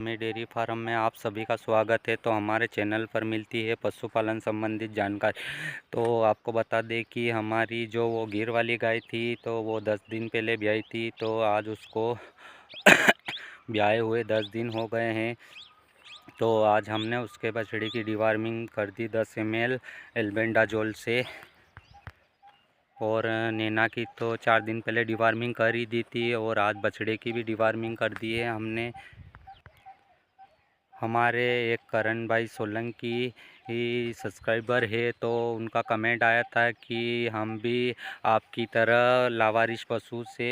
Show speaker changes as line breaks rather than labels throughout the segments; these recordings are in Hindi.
में डेयरी फार्म में आप सभी का स्वागत है। तो हमारे चैनल पर मिलती है पशुपालन संबंधित जानकारी। तो आपको बता दें कि हमारी जो वो गिर वाली गाय थी तो वो 10 दिन पहले ब्याई थी। तो आज उसको ब्याए हुए 10 दिन हो गए हैं। तो आज हमने उसके बछड़े की डिवार्मिंग कर दी 10 ml एल्बेंडाजोल से। और नैना की तो 4 दिन पहले डिवार्मिंग कर ही दी थी और आज बछड़े की भी डिवार्मिंग कर दी है हमने। हमारे एक करण भाई सोलंकी ही सब्सक्राइबर है, तो उनका कमेंट आया था कि हम भी आपकी तरह लावारिश पशु से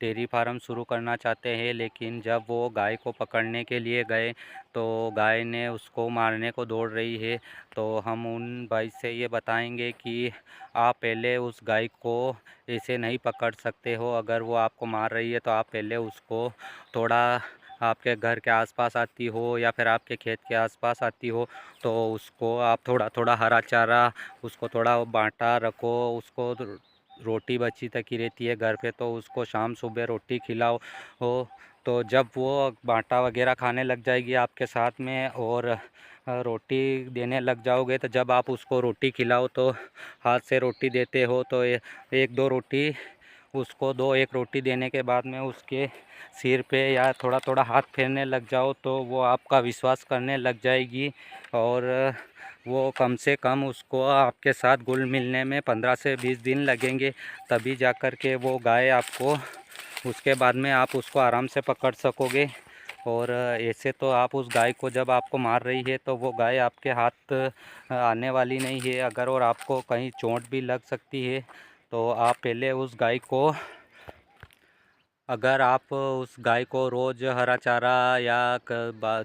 डेयरी फार्म शुरू करना चाहते हैं। लेकिन जब वो गाय को पकड़ने के लिए गए तो गाय ने उसको मारने को दौड़ रही है। तो हम उन भाई से ये बताएंगे कि आप पहले उस गाय को ऐसे नहीं पकड़ सकते हो। अगर वो आपको मार रही है तो आप पहले उसको थोड़ा आपके घर के आसपास आती हो या फिर आपके खेत के आसपास आती हो तो उसको आप थोड़ा थोड़ा हरा चारा उसको थोड़ा बांटा रखो। उसको रोटी बची तक ही रहती है घर पे, तो उसको शाम सुबह रोटी खिलाओ हो। तो जब वो बांटा वगैरह खाने लग जाएगी आपके साथ में और रोटी देने लग जाओगे, तो जब आप उसको रोटी खिलाओ तो हाथ से रोटी देते हो तो एक दो रोटी उसको दो। एक रोटी देने के बाद में उसके सिर पे या थोड़ा थोड़ा हाथ फेरने लग जाओ तो वो आपका विश्वास करने लग जाएगी। और वो कम से कम उसको आपके साथ घुल मिलने में 15 से 20 दिन लगेंगे, तभी जा कर के वो गाय आपको उसके बाद में आप उसको आराम से पकड़ सकोगे। और ऐसे तो आप उस गाय को जब आपको मार रही है तो वो गाय आपके हाथ आने वाली नहीं है अगर, और आपको कहीं चोट भी लग सकती है। तो आप पहले उस गाय को, अगर आप उस गाय को रोज़ हरा चारा या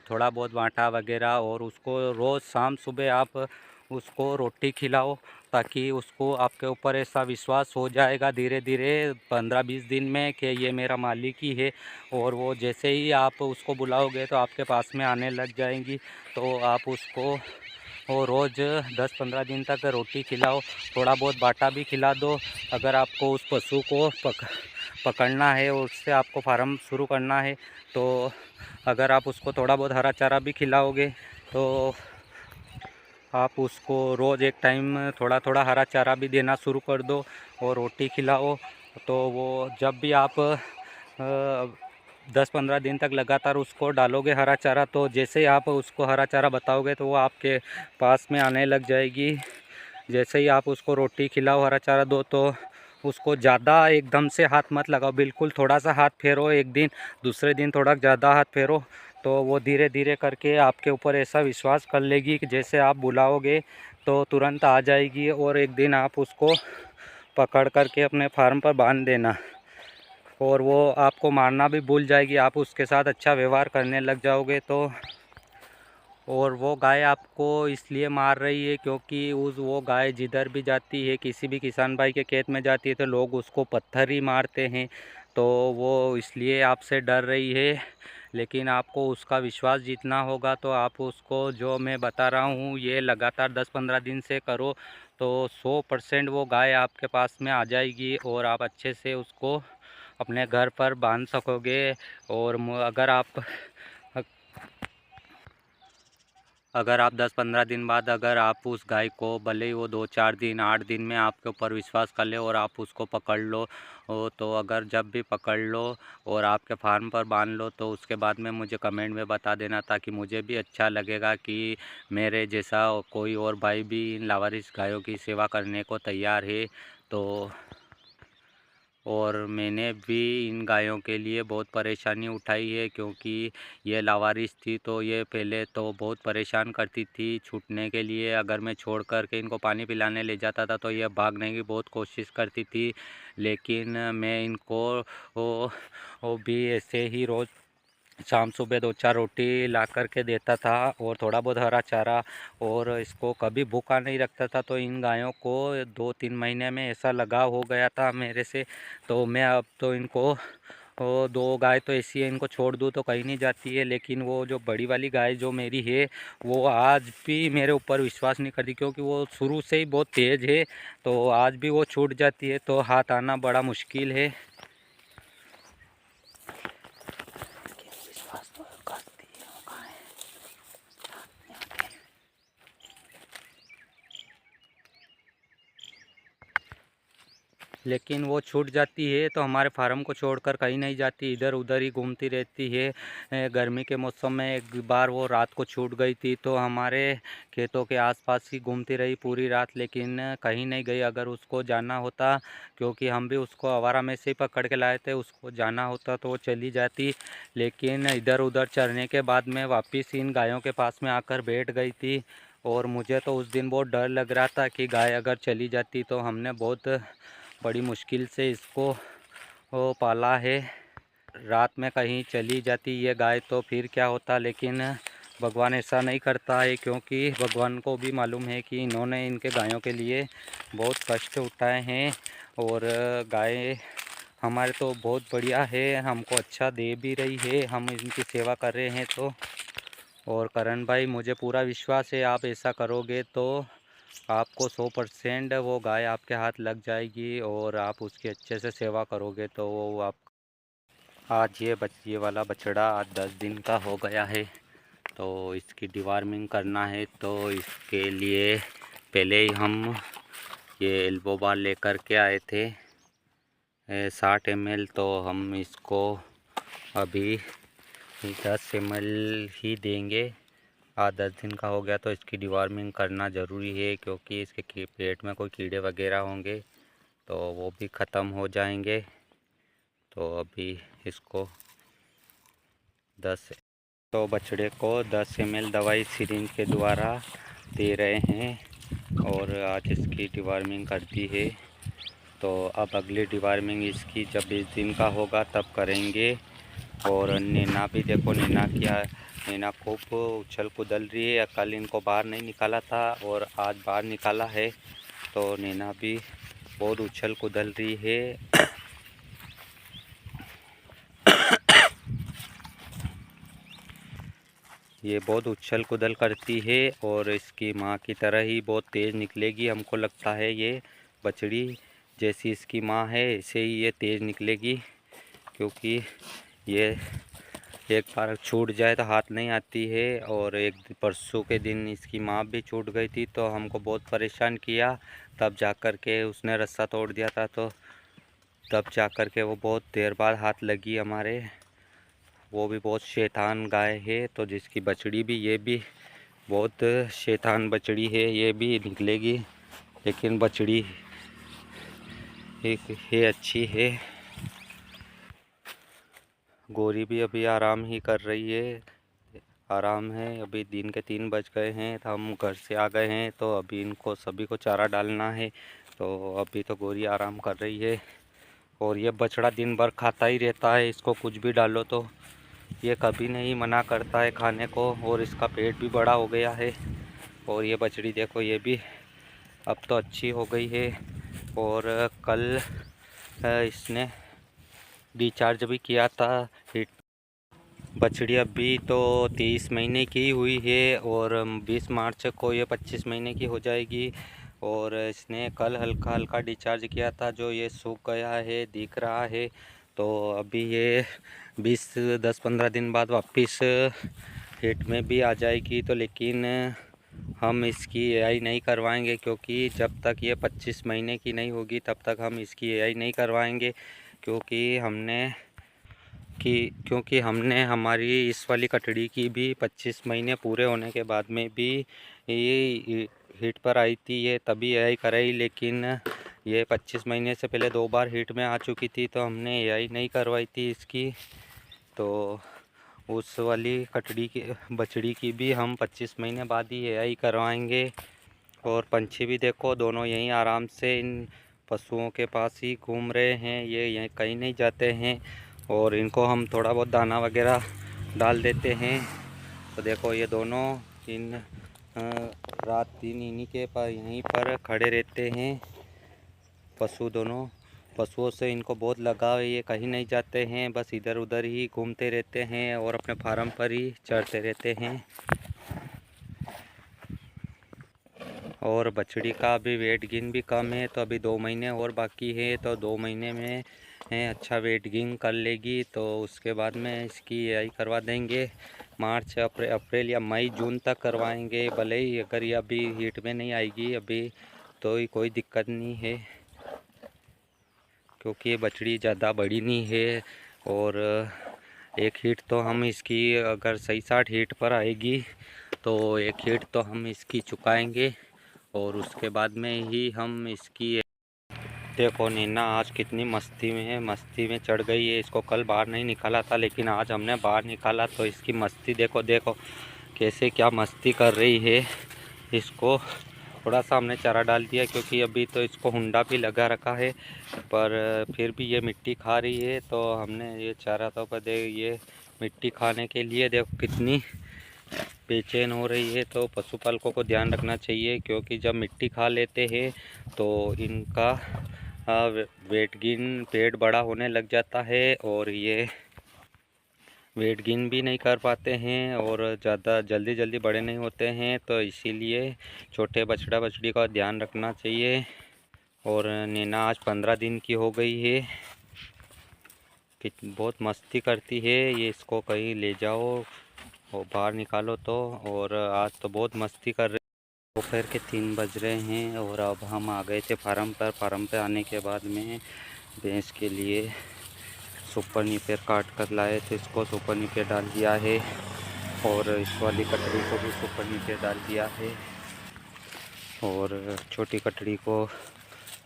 थोड़ा बहुत बांटा वगैरह और उसको रोज़ शाम सुबह आप उसको रोटी खिलाओ, ताकि उसको आपके ऊपर ऐसा विश्वास हो जाएगा धीरे धीरे 15-20 दिन में कि ये मेरा मालिक ही है। और वो जैसे ही आप उसको बुलाओगे तो आपके पास में आने लग जाएंगी। तो आप उसको और रोज़ 10-15 दिन तक रोटी खिलाओ, थोड़ा बहुत बाटा भी खिला दो। अगर आपको उस पशु को पकड़ना है और उससे आपको फार्म शुरू करना है तो अगर आप उसको थोड़ा बहुत हरा चारा भी खिलाओगे तो आप उसको रोज़ एक टाइम थोड़ा थोड़ा हरा चारा भी देना शुरू कर दो और रोटी खिलाओ। तो वो जब भी आप 10-15 दिन तक लगातार उसको डालोगे हरा चारा, तो जैसे ही आप उसको हरा चारा बताओगे तो वो आपके पास में आने लग जाएगी। जैसे ही आप उसको रोटी खिलाओ हरा चारा दो तो उसको ज़्यादा एकदम से हाथ मत लगाओ, बिल्कुल थोड़ा सा हाथ फेरो एक दिन, दूसरे दिन थोड़ा ज़्यादा हाथ फेरो। तो वो धीरे धीरे करके आपके ऊपर ऐसा विश्वास कर लेगी कि जैसे आप बुलाओगे तो तुरंत आ जाएगी। और एक दिन आप उसको पकड़ करके अपने फार्म पर बांध देना और वो आपको मारना भी भूल जाएगी, आप उसके साथ अच्छा व्यवहार करने लग जाओगे। तो और वो गाय आपको इसलिए मार रही है क्योंकि वो गाय जिधर भी जाती है, किसी भी किसान भाई के खेत में जाती है तो लोग उसको पत्थर ही मारते हैं। तो वो इसलिए आपसे डर रही है। लेकिन आपको उसका विश्वास जीतना होगा। तो आप उसको जो मैं बता रहा हूँ ये लगातार 10-15 दिन से करो तो 100% वो गाय आपके पास में आ जाएगी और आप अच्छे से उसको अपने घर पर बांध सकोगे। और अगर आप 10-15 दिन बाद अगर आप उस गाय को भले ही वो 2-4 दिन 8 दिन में आपके ऊपर विश्वास कर ले और आप उसको पकड़ लो, तो अगर जब भी पकड़ लो और आपके फार्म पर बांध लो तो उसके बाद में मुझे कमेंट में बता देना, ताकि मुझे भी अच्छा लगेगा कि मेरे जैसा कोई और भाई भी इन लावारिस गायों की सेवा करने को तैयार है। तो और मैंने भी इन गायों के लिए बहुत परेशानी उठाई है, क्योंकि ये लावारिस थी तो ये पहले तो बहुत परेशान करती थी छूटने के लिए। अगर मैं छोड़ कर के इनको पानी पिलाने ले जाता था तो ये भागने की बहुत कोशिश करती थी। लेकिन मैं इनको वो भी ऐसे ही रोज़ शाम सुबह 2-4 रोटी ला कर के देता था और थोड़ा बहुत हरा चारा, और इसको कभी भूखा नहीं रखता था। तो इन गायों को 2-3 महीने में ऐसा लगाव हो गया था मेरे से। तो मैं अब तो इनको वो 2 गाय तो ऐसी है, इनको छोड़ दूँ तो कहीं नहीं जाती है। लेकिन वो जो बड़ी वाली गाय जो मेरी है वो आज भी मेरे ऊपर विश्वास नहीं करती, क्योंकि वो शुरू से ही बहुत तेज़ है। तो आज भी वो छूट जाती है तो हाथ आना बड़ा मुश्किल है। विश्वास तो करती है। लेकिन वो छूट जाती है तो हमारे फार्म को छोड़कर कहीं नहीं जाती, इधर उधर ही घूमती रहती है। गर्मी के मौसम में एक बार वो रात को छूट गई थी तो हमारे खेतों के आसपास ही घूमती रही पूरी रात, लेकिन कहीं नहीं गई। अगर उसको जाना होता, क्योंकि हम भी उसको आवारा में से ही पकड़ के लाए थे, उसको जाना होता तो वो चली जाती, लेकिन इधर उधर चरने के बाद में वापस इन गायों के पास में आकर बैठ गई थी। और मुझे तो उस दिन बहुत डर लग रहा था कि गाय अगर चली जाती तो हमने बहुत बड़ी मुश्किल से इसको पाला है। रात में कहीं चली जाती ये गाय तो फिर क्या होता, लेकिन भगवान ऐसा नहीं करता है, क्योंकि भगवान को भी मालूम है कि इन्होंने इनके गायों के लिए बहुत कष्ट उठाए हैं। और गाय हमारे तो बहुत बढ़िया है, हमको अच्छा दे भी रही है, हम इनकी सेवा कर रहे हैं तो। और करण भाई, मुझे पूरा विश्वास है आप ऐसा करोगे तो आपको 100% वो गाय आपके हाथ लग जाएगी और आप उसकी अच्छे से सेवा करोगे तो वो आप। आज ये वाला बछड़ा आज 10 दिन का हो गया है, तो इसकी डिवार्मिंग करना है। तो इसके लिए पहले ही हम ये एल्बो बार लेकर के आए थे 60 ml, तो हम इसको अभी 10 ml ही देंगे। आज 10 दिन का हो गया तो इसकी डिवार्मिंग करना ज़रूरी है, क्योंकि इसके पेट में कोई कीड़े वगैरह होंगे तो वो भी ख़त्म हो जाएंगे। तो अभी इसको 10 तो बछड़े को 10 ml दवाई सिरिंज के द्वारा दे रहे हैं और आज इसकी डिवार्मिंग कर दी है। तो अब अगली डिवार्मिंग इसकी जब 20 दिन का होगा तब करेंगे। और नैना भी देखो, नैना खूब उछल कूदल रही है। कल इनको बाहर नहीं निकाला था और आज बाहर निकाला है, तो नैना भी बहुत उछल कूदल रही है। ये बहुत उछल कूदल करती है और इसकी माँ की तरह ही बहुत तेज़ निकलेगी। हमको लगता है ये बछड़ी जैसी इसकी माँ है ऐसे ही ये तेज़ निकलेगी, क्योंकि ये एक बार छूट जाए तो हाथ नहीं आती है। और एक परसों के दिन इसकी माँ भी छूट गई थी तो हमको बहुत परेशान किया, तब जाकर के उसने रस्सा तोड़ दिया था, तो तब जाकर के वो बहुत देर बाद हाथ लगी हमारे। वो भी बहुत शैतान गाय है, तो जिसकी बछड़ी भी, ये भी बहुत शैतान बछड़ी है, ये भी निकलेगी। लेकिन बछड़ी एक है, अच्छी है। गोरी भी अभी आराम ही कर रही है, आराम है। अभी दिन के 3 बज गए हैं, तो हम घर से आ गए हैं, तो अभी इनको सभी को चारा डालना है। तो अभी तो गोरी आराम कर रही है और ये बछड़ा दिन भर खाता ही रहता है, इसको कुछ भी डालो तो ये कभी नहीं मना करता है खाने को। और इसका पेट भी बड़ा हो गया है। और ये बछड़ी देखो, ये भी अब तो अच्छी हो गई है। और कल इसने डिस्चार्ज भी किया था। बछड़ी अभी तो 23 महीने की हुई है और 20 मार्च को ये 25 महीने की हो जाएगी। और इसने कल हल्का हल्का डिस्चार्ज किया था, जो ये सूख गया है, दिख रहा है। तो अभी ये 10-15 दिन बाद वापस हिट में भी आ जाएगी। तो लेकिन हम इसकी एआई नहीं करवाएंगे, क्योंकि जब तक ये 25 महीने की नहीं होगी तब तक हम इसकी एआई नहीं करवाएंगे, क्योंकि हमने हमारी इस वाली कटड़ी की भी 25 महीने पूरे होने के बाद में भी ये हिट पर आई थी, ये तभी एआई कराई। लेकिन ये 25 महीने से पहले 2 बार हिट में आ चुकी थी, तो हमने एआई नहीं करवाई थी इसकी। तो उस वाली कटड़ी की बछड़ी की भी हम 25 महीने बाद ही एआई करवाएंगे। और पंछी भी देखो, दोनों यहीं आराम से इन पशुओं के पास ही घूम रहे हैं, ये यहीं कहीं नहीं जाते हैं। और इनको हम थोड़ा बहुत दाना वगैरह डाल देते हैं। तो देखो, ये दोनों रात दिन इन्हीं के पर यहीं पर खड़े रहते हैं। दोनों पशुओं से इनको बहुत लगाव है, ये कहीं नहीं जाते हैं, बस इधर उधर ही घूमते रहते हैं और अपने फार्म पर ही चढ़ते रहते हैं। और बछड़ी का अभी वेट गेन भी कम है, तो अभी 2 महीने और बाकी है, तो 2 महीने में अच्छा वेट गेन कर लेगी। तो उसके बाद में इसकी एआई करवा देंगे। मार्च अप्रैल या मई जून तक करवाएंगे, भले ही अगर ये अभी हीट में नहीं आएगी अभी तो कोई दिक्कत नहीं है। क्योंकि ये बछड़ी ज़्यादा बड़ी नहीं है। और एक हीट तो हम इसकी अगर सही 60 हीट पर आएगी तो एक हीट तो हम इसकी चुकाएंगे और उसके बाद में ही हम इसकी। देखो नैना आज कितनी मस्ती में है, मस्ती में चढ़ गई है। इसको कल बाहर नहीं निकाला था लेकिन आज हमने बाहर निकाला तो इसकी मस्ती देखो देखो कैसे क्या मस्ती कर रही है। इसको थोड़ा सा हमने चारा डाल दिया क्योंकि अभी तो इसको हुंडा भी लगा रखा है, पर फिर भी ये मिट्टी खा रही है तो हमने ये चारा तो पर दे ये मिट्टी खाने के लिए देखो कितनी बेचैन हो रही है। तो पशुपालकों को ध्यान रखना चाहिए क्योंकि जब मिट्टी खा लेते हैं तो इनका वेट गेन पेट बड़ा होने लग जाता है और ये वेट गेन भी नहीं कर पाते हैं और ज़्यादा जल्दी बड़े नहीं होते हैं। तो इसीलिए छोटे बछड़ा बछड़ी का ध्यान रखना चाहिए। और नैना आज 15 दिन की हो गई है, बहुत मस्ती करती है ये। इसको कहीं ले जाओ और बाहर निकालो तो। और आज तो बहुत मस्ती कर रहे। दोपहर के 3 बज रहे हैं और अब हम आ गए थे फार्म पर। फार्म पे आने के बाद में भैंस के लिए सुपर नीपेर काट कर लाए थे। इसको सुपर नीपेर डाल दिया है और इस वाली कटड़ी को भी सुपर नीपेर डाल दिया है और छोटी कटड़ी को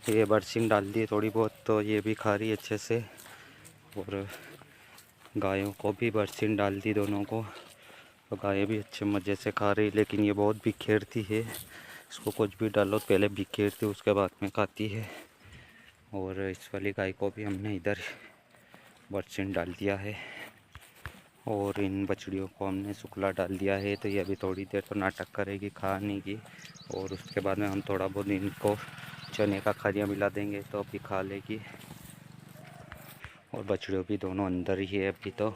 ये बरसिन डाल दी थोड़ी बहुत, तो ये भी खा रही अच्छे से। और गायों को भी बरसिन डाल दी दोनों को, तो गायें भी अच्छे मज़े से खा रही। लेकिन ये बहुत बिखेरती है, इसको कुछ भी डालो पहले बिखेरती उसके बाद में खाती है। और इस वाली गाय को भी हमने इधर बरसिन डाल दिया है और इन बछड़ियों को हमने सुखला डाल दिया है। तो ये अभी थोड़ी देर तो नाटक करेगी खाने की और उसके बाद में हम थोड़ा बहुत इनको चने का खरिया मिला देंगे तो अभी खा लेगी। और बछड़ियों भी दोनों अंदर ही है अभी तो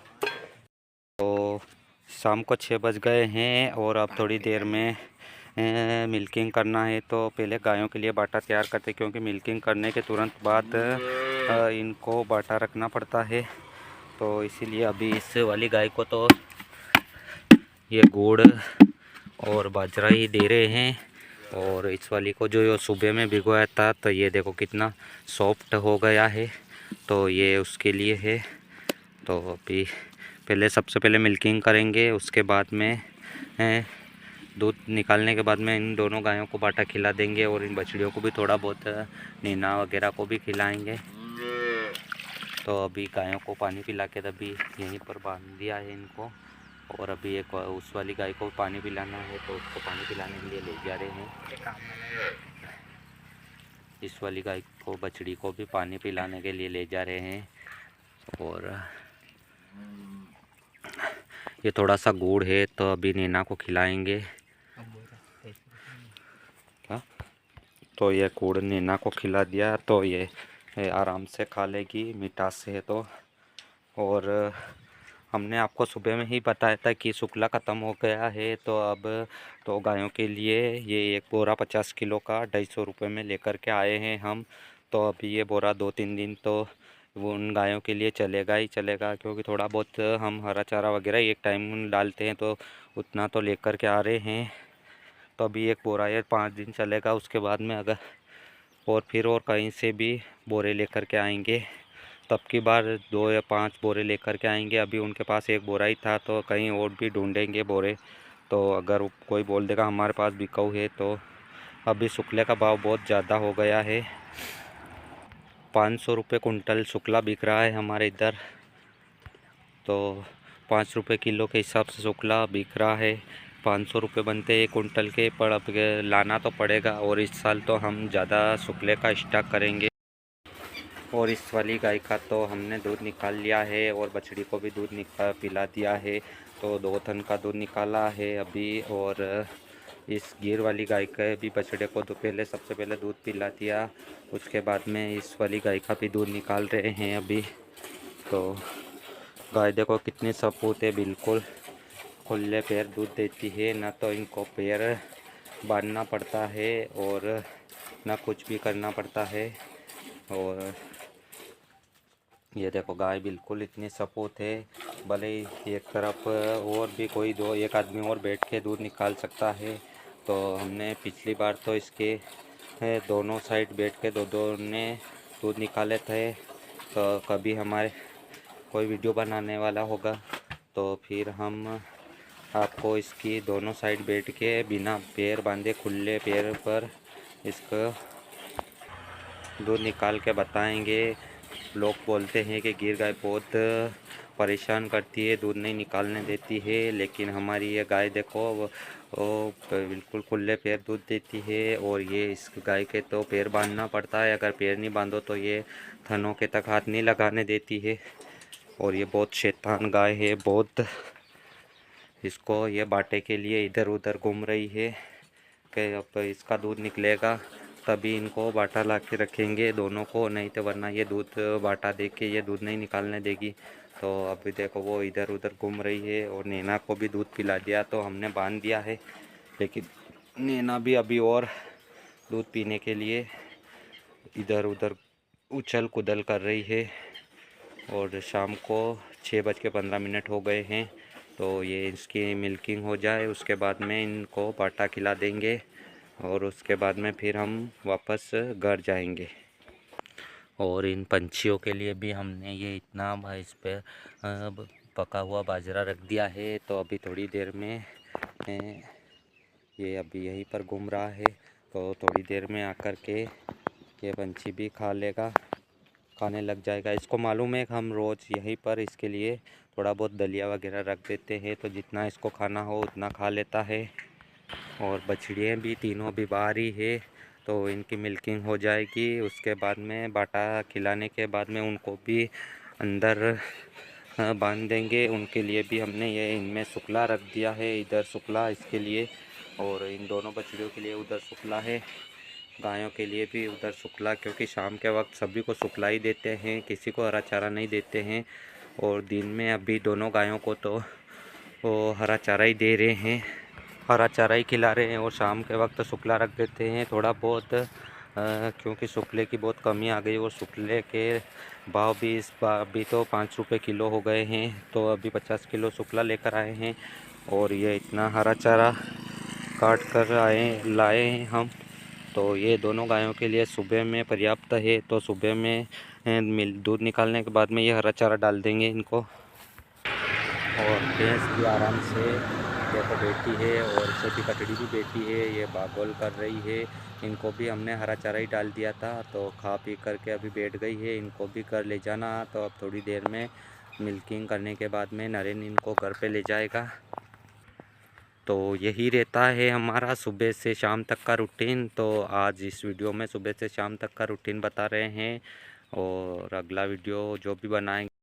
शाम को 6 बज गए हैं और अब थोड़ी देर में मिल्किंग करना है। तो पहले गायों के लिए बाटा तैयार करते क्योंकि मिल्किंग करने के तुरंत बाद इनको बाटा रखना पड़ता है। तो इसीलिए अभी इस वाली गाय को तो ये गुड़ और बाजरा ही दे रहे हैं। और इस वाली को जो सुबह में भिगोया था तो ये देखो कितना सॉफ्ट हो गया है, तो ये उसके लिए है। तो अभी पहले सबसे पहले मिल्किंग करेंगे, उसके बाद में दूध निकालने के बाद में इन दोनों गायों को बाटा खिला देंगे और इन बछड़ियों को भी थोड़ा बहुत नीना वगैरह को भी खिलाएंगे। तो अभी गायों को पानी पिला के अभी यहीं पर बांध दिया है इनको। और अभी एक उस वाली गाय को पानी पिलाना है तो उसको पानी पिलाने के लिए ले जा रहे हैं। इस वाली गाय को बछड़ी को भी पानी पिलाने के लिए ले जा रहे हैं। और ये थोड़ा सा गुड़ है तो अभी नैना को खिलाएंगे। तो ये गुड़ नैना को खिला दिया तो ये आराम से खा लेगी, मिठास है तो। और हमने आपको सुबह में ही बताया था कि सुखला ख़त्म हो गया है, तो अब तो गायों के लिए ये एक बोरा 50 किलो का 250 रुपये में लेकर के आए हैं हम। तो अभी ये बोरा 2-3 दिन तो वो उन गायों के लिए चलेगा ही चलेगा, क्योंकि थोड़ा बहुत हम हरा चारा वगैरह एक टाइम डालते हैं तो उतना तो लेकर के आ रहे हैं। तो अभी एक बोरा ये 5 दिन चलेगा, उसके बाद में अगर और फिर और कहीं से भी बोरे लेकर के आएंगे, तब की बार 2 या 5 बोरे लेकर के आएंगे। अभी उनके पास एक बोरा ही था तो कहीं और भी ढूंढेंगे बोरे। तो अगर कोई बोल देगा हमारे पास बिकाऊ है तो अभी शुक्ले का भाव बहुत ज़्यादा हो गया है, 500 रुपये कुंटल शुक्ला बिक रहा है हमारे इधर। तो 5 रुपये किलो के हिसाब से शुक्ला बिक रहा है, 500 रुपये बनते हैं कुंटल के। पर अब लाना तो पड़ेगा और इस साल तो हम ज़्यादा शुक्ले का स्टॉक करेंगे। और इस वाली गाय का तो हमने दूध निकाल लिया है और बछड़ी को भी दूध पिला दिया है, तो 2 थन का दूध निकाला है अभी। और इस गिर वाली गाय का भी बछड़े को सबसे पहले दूध पिला दिया, उसके बाद में इस वाली गाय का भी दूध निकाल रहे हैं अभी। तो गाय देखो कितनी सपूत है, बिल्कुल खुले पैर दूध देती है, ना तो इनको पैर बांधना पड़ता है और ना कुछ भी करना पड़ता है। और ये देखो गाय बिल्कुल इतनी सपूत है, भले ही एक तरफ और भी कोई एक आदमी और बैठ के दूध निकाल सकता है। तो हमने पिछली बार तो इसके दोनों साइड बैठ के दो ने दूध निकाले थे। तो कभी हमारे कोई वीडियो बनाने वाला होगा तो फिर हम आपको इसकी दोनों साइड बैठ के बिना पैर बांधे खुले पैर पर इसका दूध निकाल के बताएंगे। लोग बोलते हैं कि गिर गाय बहुत परेशान करती है, दूध नहीं निकालने देती है, लेकिन हमारी ये गाय देखो वो बिल्कुल खुले पैर दूध देती है। और ये इस गाय के तो पैर बांधना पड़ता है, अगर पैर नहीं बांधो तो ये थनों के तक हाथ नहीं लगाने देती है। और ये बहुत शैतान गाय है, बहुत इसको ये बाटे के लिए इधर उधर घूम रही है कि अब इसका दूध निकलेगा तभी इनको बाटा ला के रखेंगे दोनों को, नहीं तो वरना ये दूध बाटा दे के ये दूध नहीं निकालने देगी। तो अभी देखो वो इधर उधर घूम रही है। और नैना को भी दूध पिला दिया तो हमने बांध दिया है, लेकिन नैना भी अभी और दूध पीने के लिए इधर उधर उछल कूदल कर रही है। और शाम को 6:15 हो गए हैं, तो ये इसकी मिल्किंग हो जाए उसके बाद में इनको बाटा खिला देंगे और उसके बाद में फिर हम वापस घर जाएंगे। और इन पंछियों के लिए भी हमने ये इतना इस पे पका हुआ बाजरा रख दिया है, तो अभी थोड़ी देर में ये अभी यहीं पर घूम रहा है, तो थोड़ी देर में आकर के ये पंछी भी खा लेगा, खाने लग जाएगा। इसको मालूम है कि हम रोज़ यहीं पर इसके लिए थोड़ा बहुत दलिया वगैरह रख देते हैं, तो जितना इसको खाना हो उतना खा लेता है। और बछड़ियाँ भी तीनों भी बाहर ही है, तो इनकी मिल्किंग हो जाएगी। उसके बाद में बाटा खिलाने के बाद में उनको भी अंदर बांध देंगे। उनके लिए भी हमने ये इनमें सुखला रख दिया है, इधर सुखला इसके लिए, और इन दोनों बछड़ियों के लिए उधर सुखला है, गायों के लिए भी उधर सुखला, क्योंकि शाम के वक्त सभी को सुखला ही देते हैं, किसी को हरा चारा नहीं देते हैं। और दिन में अभी दोनों गायों को तो वो हरा चारा ही दे रहे हैं, हरा चारा ही खिला रहे हैं। और शाम के वक्त सुखला रख देते हैं थोड़ा बहुत, क्योंकि सुखले की बहुत कमी आ गई। और सुखले के भाव भी अभी तो 5 रुपये किलो हो गए हैं, तो अभी 50 किलो सुखला लेकर आए हैं। और ये इतना हरा चारा काट कर लाए हैं हम, तो ये दोनों गायों के लिए सुबह में पर्याप्त है। तो सुबह में दूध निकालने के बाद में ये हरा चारा डाल देंगे इनको। और भैंस भी आराम से देखो बैठी है, और छोटी कटड़ी भी बैठी है, ये बागोल कर रही है। इनको भी हमने हरा चारा ही डाल दिया था, तो खा पी करके अभी बैठ गई है। इनको भी घर ले जाना, तो अब थोड़ी देर में मिल्किंग करने के बाद में नरेन इनको घर पे ले जाएगा। तो यही रहता है हमारा सुबह से शाम तक का रूटीन। तो आज इस वीडियो में सुबह से शाम तक का रूटीन बता रहे हैं, और अगला वीडियो जो भी बनाएंगे